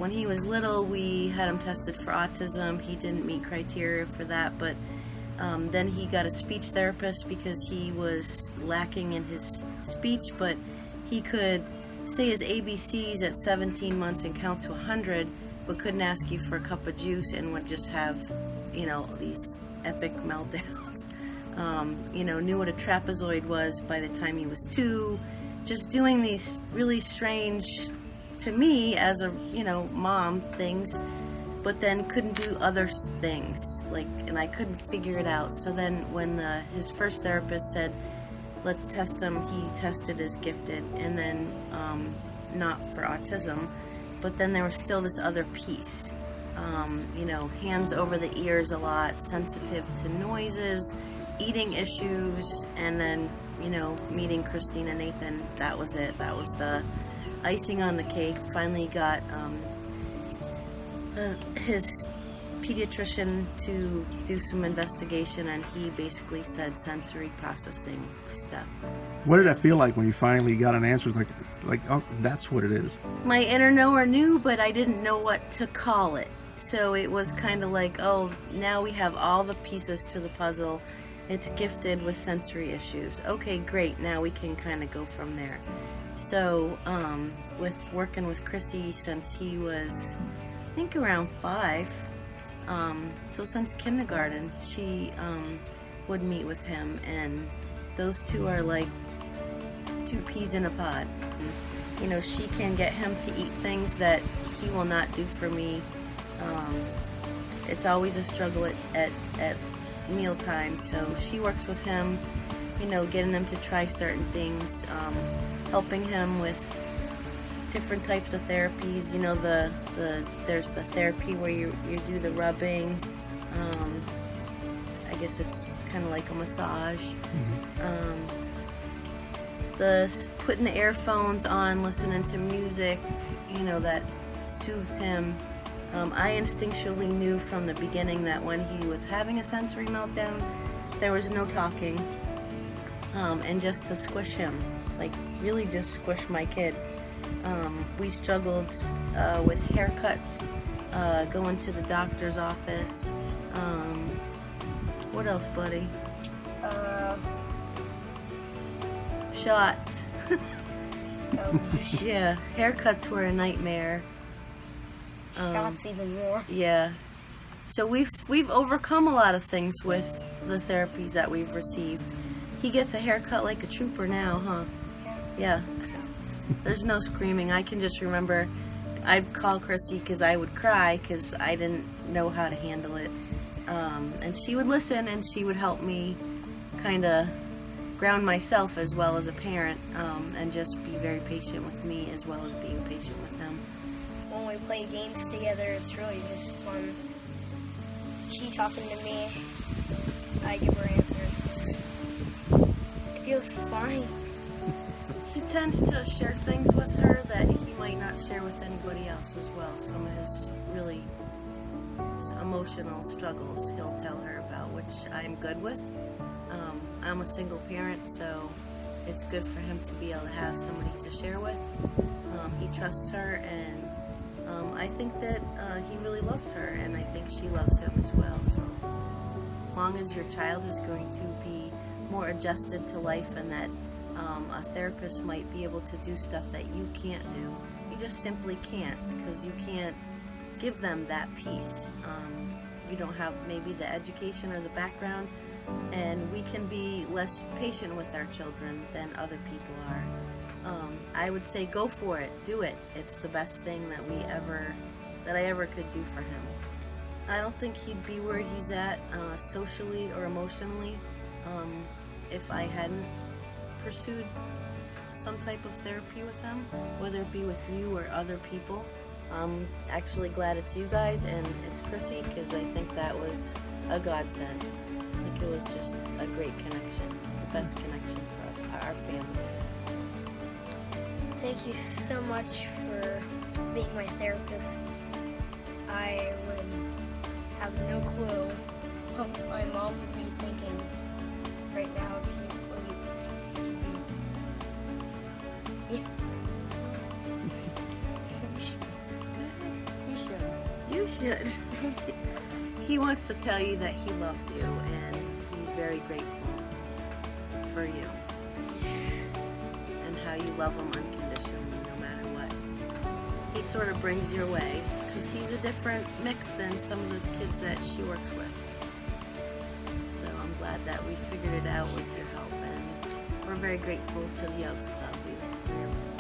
when he was little, we had him tested for autism. He didn't meet criteria for that, but then he got a speech therapist because he was lacking in his speech, but he could say his ABCs at 17 months and count to 100, but couldn't ask you for a cup of juice and would just have, these epic meltdowns. Knew what a trapezoid was by the time he was 2, just doing these really strange, to me as a, mom, things, but then couldn't do other things, and I couldn't figure it out. So then when his first therapist said, let's test him, he tested as gifted, and then not for autism, but then there was still this other piece, hands over the ears a lot, sensitive to noises, eating issues, and then, meeting Christine and Nathan, that was it. That was the icing on the cake. Finally got his pediatrician to do some investigation, and he basically said sensory processing stuff. What did that feel like when you finally got an answer? Like, oh, that's what it is. My inner knower knew, but I didn't know what to call it. So it was kind of like, oh, now we have all the pieces to the puzzle. It's gifted with sensory issues. Okay, great. Now we can kind of go from there. So with working with Chrissy since he was, I think, around 5, so since kindergarten, she would meet with him, and those two are like 2 peas in a pod. She can get him to eat things that he will not do for me. It's always a struggle at mealtime, so she works with him, getting him to try certain things, helping him with different types of therapies. There's the therapy where you do the rubbing. I guess it's kind of like a massage. Mm-hmm. The putting the earphones on, listening to music, that soothes him. I instinctually knew from the beginning that when he was having a sensory meltdown, there was no talking, and just to squish him, really just squish my kid. We struggled with haircuts, going to the doctor's office. What else, buddy? Shots. Yeah, haircuts were a nightmare. Shots even more. Yeah. So we've overcome a lot of things with the therapies that we've received. He gets a haircut like a trooper now, huh? Yeah. There's no screaming. I can just remember I'd call Chrissy because I would cry because I didn't know how to handle it. And she would listen, and she would help me kind of ground myself as well as a parent, and just be very patient with me as well as being patient with him. When we play games together, it's really just fun. She talking to me, I give her answers. It feels fine. He tends to share things with her that he might not share with anybody else as well. Some of his really emotional struggles he'll tell her about, which I'm good with. I'm a single parent, so it's good for him to be able to have somebody to share with. He trusts her, and I think that he really loves her, and I think she loves him as well. So as long as your child is going to be more adjusted to life, and that a therapist might be able to do stuff that you can't do, you just simply can't, because you can't give them that piece. You don't have maybe the education or the background, and we can be less patient with our children than other people are. I would say go for it, do it. It's the best thing that I ever could do for him. I don't think he'd be where he's at socially or emotionally if I hadn't pursued some type of therapy with him, whether it be with you or other people. I'm actually glad it's you guys and it's Chrissy, because I think that was a godsend. I think it was just a great connection, the best connection for our family. Thank you so much for being my therapist. I would have no clue what my mom would be thinking right now. You should. He wants to tell you that he loves you and he's very grateful for you and how you love him unconditionally no matter what. He sort of brings your way because he's a different mix than some of the kids that she works with. So I'm glad that we figured it out with your help, and we're very grateful to the Elks Club. We